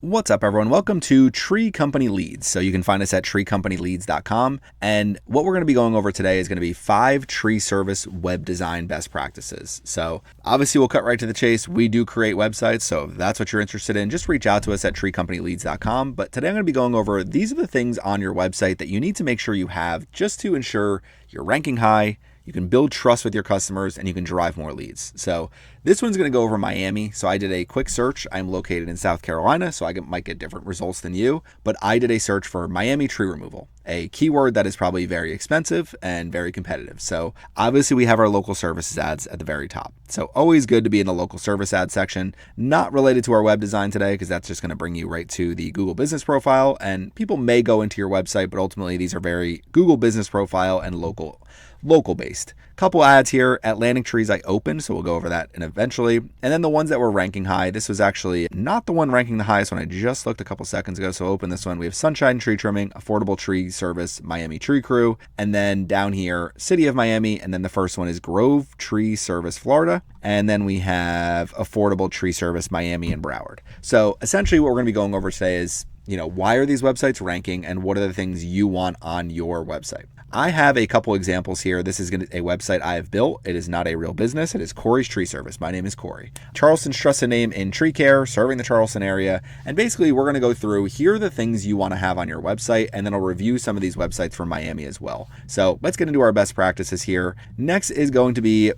What's up, everyone? Welcome to Tree Company Leads. So you can find us at treecompanyleads.com. And what we're going to be going over today is going to be 5 tree service web design best practices. So obviously we'll cut right to the chase. We do create websites. So if that's what you're interested in, just reach out to us at treecompanyleads.com. But today I'm going to be going over these are the things on your website that you need to make sure you have just to ensure you're ranking high, you can build trust with your customers, and you can drive more leads. So this one's going to go over Miami. So I did a quick search. I'm located in South Carolina, so I might get different results than you, but I did a search for Miami tree removal, a keyword that is probably very expensive and very competitive. So obviously we have our local services ads at the very top. So always good to be in the local service ad section, not related to our web design today, because that's just going to bring you right to the Google business profile. And people may go into your website, but ultimately these are very Google business profile and local based. Couple ads here at landing trees I opened, so we'll go over that and eventually. And then the ones that were ranking high, this was actually not the one ranking the highest one I just looked a couple seconds ago. So open this one. We have Sunshine Tree Trimming, Affordable Tree Service, Miami Tree Crew, and then down here, City of Miami, and then the first one is Grove Tree Service, Florida. And then we have Affordable Tree Service, Miami and Broward. So essentially what we're going to be going over today is, why are these websites ranking and what are the things you want on your website? I have a couple examples here. This is a website I have built. It is not a real business. It is Corey's Tree Service. My name is Corey. Charleston's trusted name in tree care, serving the Charleston area. And basically, we're going to go through, here are the things you want to have on your website, and then I'll review some of these websites from Miami as well. So let's get into our best practices here. Next is going to be,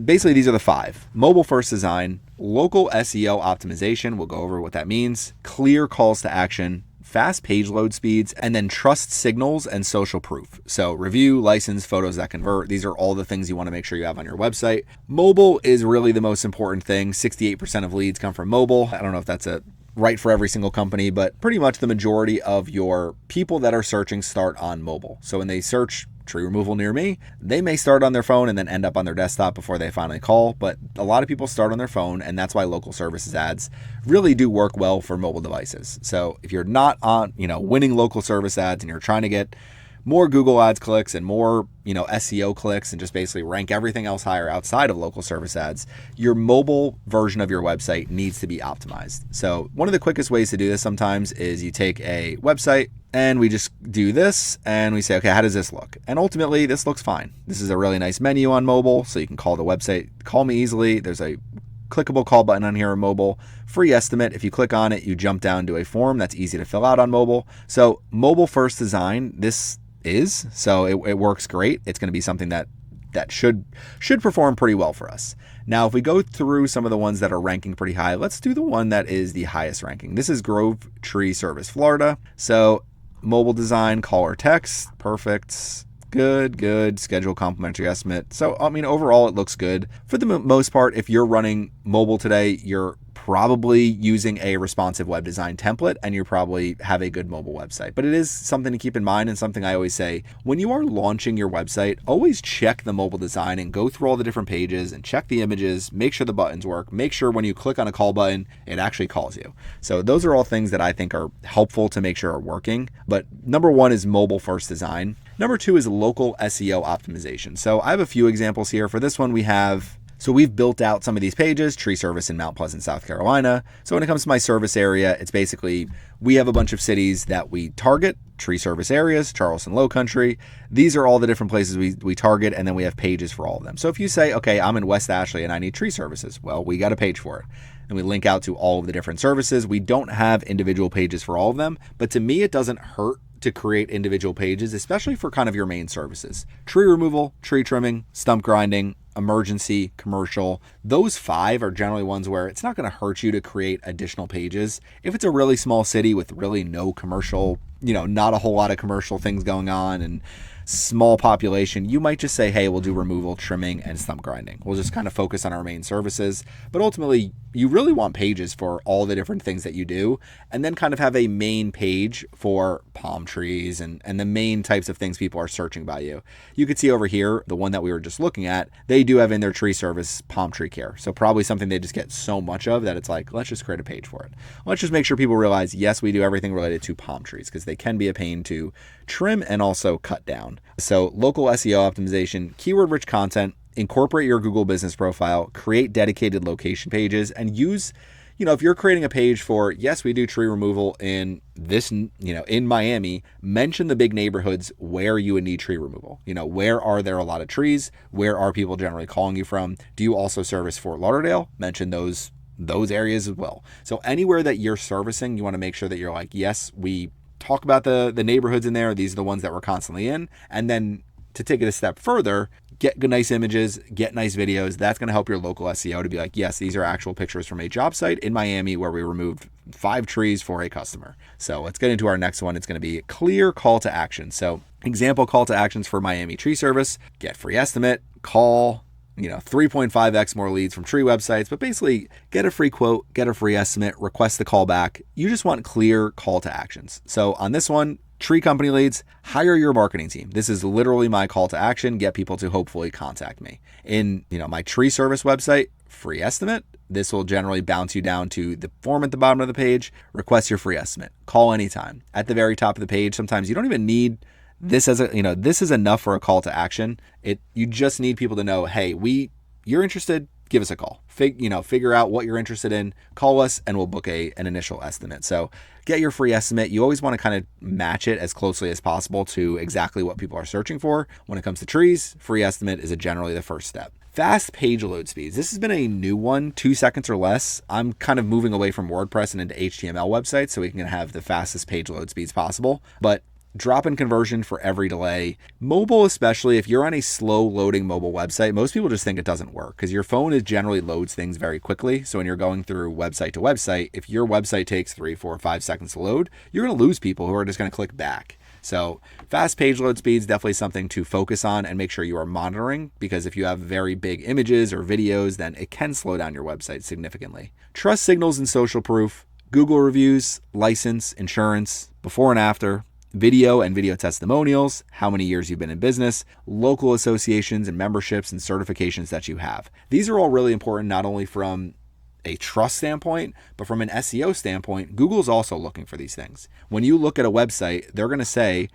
basically, these are the 5. Mobile first design, local SEO optimization. We'll go over what that means. Clear calls to action, fast page load speeds, and then trust signals and social proof. So review, license, photos that convert. These are all the things you want to make sure you have on your website. Mobile is really the most important thing. 68% of leads come from mobile. I don't know if that's right for every single company, but pretty much the majority of your people that are searching start on mobile. So when they search tree removal near me, they may start on their phone and then end up on their desktop before they finally call. But a lot of people start on their phone, and that's why local services ads really do work well for mobile devices. So if you're not on, winning local service ads and you're trying to get more Google ads clicks and more, SEO clicks and just basically rank everything else higher outside of local service ads, your mobile version of your website needs to be optimized. So one of the quickest ways to do this sometimes is you take a website and we just do this and we say, okay, how does this look? And ultimately this looks fine. This is a really nice menu on mobile. So you can call the website, call me easily. There's a clickable call button on here on mobile, free estimate. If you click on it, you jump down to a form that's easy to fill out on mobile. So mobile first design, so it works great. It's going to be something that should perform pretty well for us. Now, if we go through some of the ones that are ranking pretty high, let's do the one that is the highest ranking. This is Grove Tree Service, Florida. So mobile design, call or text, perfect. Good. Schedule complimentary estimate. So, overall, it looks good. For the most part, if you're running mobile today, you're probably using a responsive web design template and you probably have a good mobile website. But it is something to keep in mind, and something I always say, when you are launching your website, always check the mobile design and go through all the different pages and check the images, make sure the buttons work, make sure when you click on a call button, it actually calls you. So those are all things that I think are helpful to make sure are working. But number 1 is mobile first design. Number 2 is local SEO optimization. So I have a few examples here. For this one, we've built out some of these pages, tree service in Mount Pleasant, South Carolina. So when it comes to my service area, it's basically, we have a bunch of cities that we target, tree service areas, Charleston Low Country. These are all the different places we target, and then we have pages for all of them. So if you say, okay, I'm in West Ashley and I need tree services, well, we got a page for it. And we link out to all of the different services. We don't have individual pages for all of them, but to me, it doesn't hurt to create individual pages, especially for kind of your main services. Tree removal, tree trimming, stump grinding, emergency, commercial. Those 5 are generally ones where it's not going to hurt you to create additional pages. If it's a really small city with really no commercial, not a whole lot of commercial things going on and small population, you might just say, hey, we'll do removal, trimming, and stump grinding. We'll just kind of focus on our main services. But ultimately, you really want pages for all the different things that you do, and then kind of have a main page for palm trees and the main types of things people are searching by you. You could see over here, the one that we were just looking at, they do have in their tree service palm tree care. So probably something they just get so much of that it's like, let's just create a page for it. Let's just make sure people realize, yes, we do everything related to palm trees, because they can be a pain to trim and also cut down. So local SEO optimization, keyword-rich content, incorporate your Google business profile, create dedicated location pages, and use if you're creating a page for, yes, we do tree removal in this, in Miami, mention the big neighborhoods where you would need tree removal. Where are there a lot of trees? Where are people generally calling you from? Do you also service Fort Lauderdale? Mention those areas as well. So anywhere that you're servicing, you want to make sure that you're like, yes, we talk about the neighborhoods in there. These are the ones that we're constantly in. And then to take it a step further, get good, nice images, get nice videos. That's going to help your local SEO to be like, yes, these are actual pictures from a job site in Miami where we removed 5 trees for a customer. So let's get into our next one. It's going to be clear call to action. So example call to actions for Miami tree service: get free estimate, call, 3.5x more leads from tree websites, but basically get a free quote, get a free estimate, request the call back. You just want clear call to actions. So on this one, tree company leads, hire your marketing team. This is literally my call to action. Get people to hopefully contact me. In, my tree service website, free estimate. This will generally bounce you down to the form at the bottom of the page. Request your free estimate. Call anytime. At the very top of the page, sometimes you don't even need this as this is enough for a call to action. You just need people to know, hey, you're interested, give us a call. Figure out what you're interested in, call us, and we'll book an initial estimate. So get your free estimate. You always want to kind of match it as closely as possible to exactly what people are searching for. When it comes to trees, free estimate is generally the first step. Fast page load speeds. This has been a new one, 2 seconds or less. I'm kind of moving away from WordPress and into HTML websites so we can have the fastest page load speeds possible. But drop in conversion for every delay. Mobile, especially if you're on a slow loading mobile website, most people just think it doesn't work because your phone generally loads things very quickly. So when you're going through website to website, if your website takes 3, 4, 5 seconds to load, you're going to lose people who are just going to click back. So fast page load speed is definitely something to focus on and make sure you are monitoring, because if you have very big images or videos, then it can slow down your website significantly. Trust signals and social proof, Google reviews, license, insurance, before and after, video and video testimonials, how many years you've been in business, local associations and memberships and certifications that you have. These are all really important, not only from a trust standpoint, but from an SEO standpoint. Google's also looking for these things. When you look at a website, they're going to say,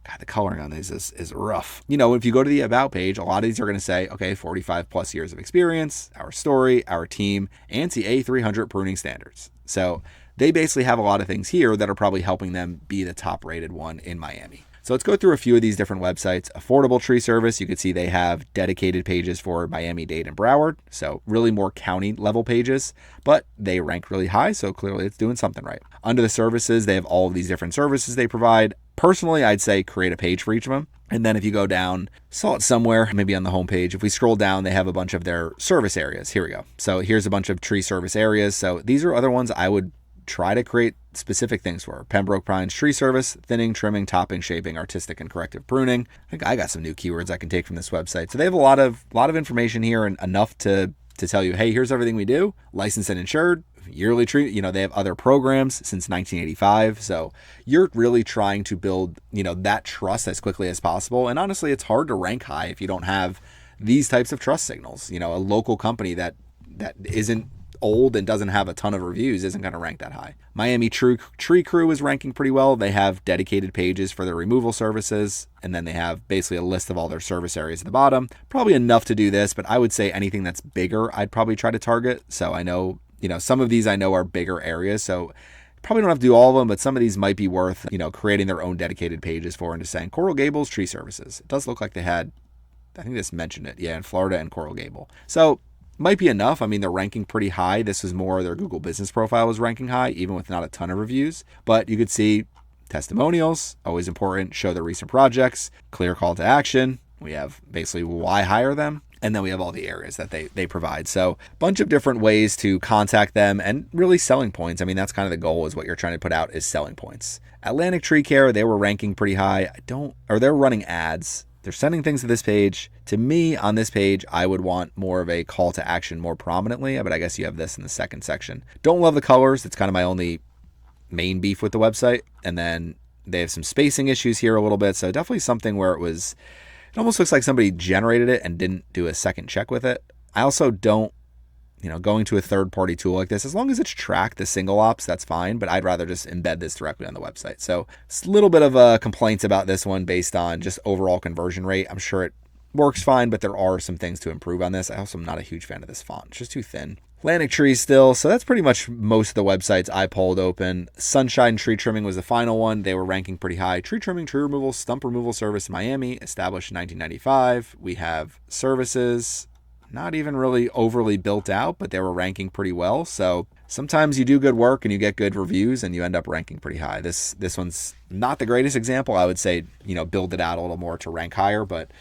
God, the coloring on these is rough. If you go to the about page, a lot of these are going to say, okay, 45 plus years of experience, our story, our team, ANSI A300 pruning standards. So they basically have a lot of things here that are probably helping them be the top rated one in Miami. So let's go through a few of these different websites. Affordable Tree Service, you can see they have dedicated pages for Miami-Dade and Broward. So really more county level pages, but they rank really high. So clearly it's doing something right. Under the services, they have all of these different services they provide. Personally, I'd say create a page for each of them. And then if you go down, saw it somewhere, maybe on the homepage, if we scroll down, they have a bunch of their service areas. Here we go. So here's a bunch of tree service areas. So these are other ones I would try to create specific things for. Pembroke Pines Tree Service, thinning, trimming, topping, shaping, artistic and corrective pruning. I think I got some new keywords I can take from this website. So they have a lot of information here, and enough to tell you, hey, here's everything we do. Licensed and insured, yearly tree. They have other programs since 1985. So you're really trying to build, that trust as quickly as possible. And honestly, it's hard to rank high if you don't have these types of trust signals. A local company that isn't old and doesn't have a ton of reviews isn't going to rank that high. Miami Tree Crew is ranking pretty well. They have dedicated pages for their removal services, and then they have basically a list of all their service areas at the bottom. Probably enough to do this, but I would say anything that's bigger, I'd probably try to target. So I know, some of these I know are bigger areas, so probably don't have to do all of them, but some of these might be worth, creating their own dedicated pages for, and just saying Coral Gables Tree Services. It does look like they had, I think this mentioned it, in Florida and Coral Gable. So might be enough. I mean, they're ranking pretty high. This is more their Google business profile was ranking high, even with not a ton of reviews. But you could see testimonials, always important, show their recent projects, clear call to action. We have basically why hire them. And then we have all the areas that they provide. So a bunch of different ways to contact them, and really selling points. I mean, that's kind of the goal, is what you're trying to put out is selling points. Atlantic Tree Care, they were ranking pretty high. They're running ads. They're sending things to this page. To me, on this page, I would want more of a call to action more prominently, but I guess you have this in the second section. Don't love the colors. It's kind of my only main beef with the website. And then they have some spacing issues here a little bit. So definitely something where it almost looks like somebody generated it and didn't do a second check with it. I also don't, going to a third-party tool like this, as long as it's tracked the single ops, that's fine, but I'd rather just embed this directly on the website. So it's a little bit of complaints about this one based on just overall conversion rate. I'm sure it works fine, but there are some things to improve on this. I also am not a huge fan of this font. It's just too thin. Atlantic Tree still. So that's pretty much most of the websites I pulled open. Sunshine Tree Trimming was the final one. They were ranking pretty high. Tree trimming, tree removal, stump removal service in Miami, established in 1995. We have services, not even really overly built out, but they were ranking pretty well. So sometimes you do good work and you get good reviews and you end up ranking pretty high. This one's not the greatest example. I would say, build it out a little more to rank higher, but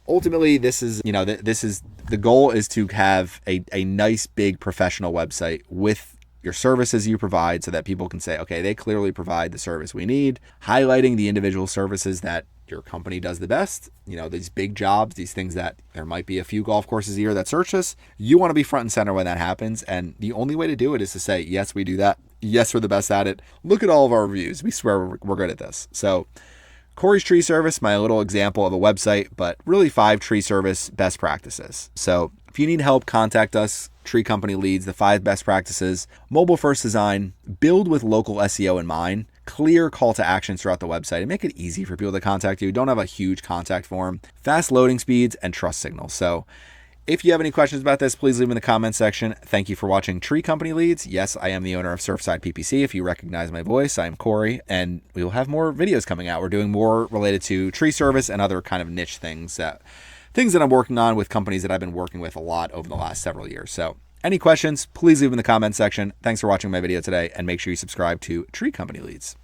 ultimately, this is the goal is to have a nice, big professional website with your services you provide so that people can say, okay, they clearly provide the service we need, highlighting the individual services that your company does the best. These big jobs, these things that there might be a few golf courses a year that search us. You want to be front and center when that happens. And the only way to do it is to say, yes, we do that. Yes, we're the best at it. Look at all of our reviews. We swear we're good at this. So Corey's Tree Service, my little example of a website, but really 5 tree service best practices. So if you need help, contact us, Tree Company Leads, the 5 best practices: mobile first design, build with local SEO in mind, clear call to actions throughout the website, and make it easy for people to contact you. Don't have a huge contact form, fast loading speeds, and trust signals. So if you have any questions about this, please leave them in the comments section. Thank you for watching Tree Company Leads. Yes, I am the owner of Surfside PPC. If you recognize my voice, I am Corey, and we will have more videos coming out. We're doing more related to tree service and other kind of niche things that I'm working on with companies that I've been working with a lot over the last several years. So any questions, please leave them in the comments section. Thanks for watching my video today, and make sure you subscribe to Tree Company Leads.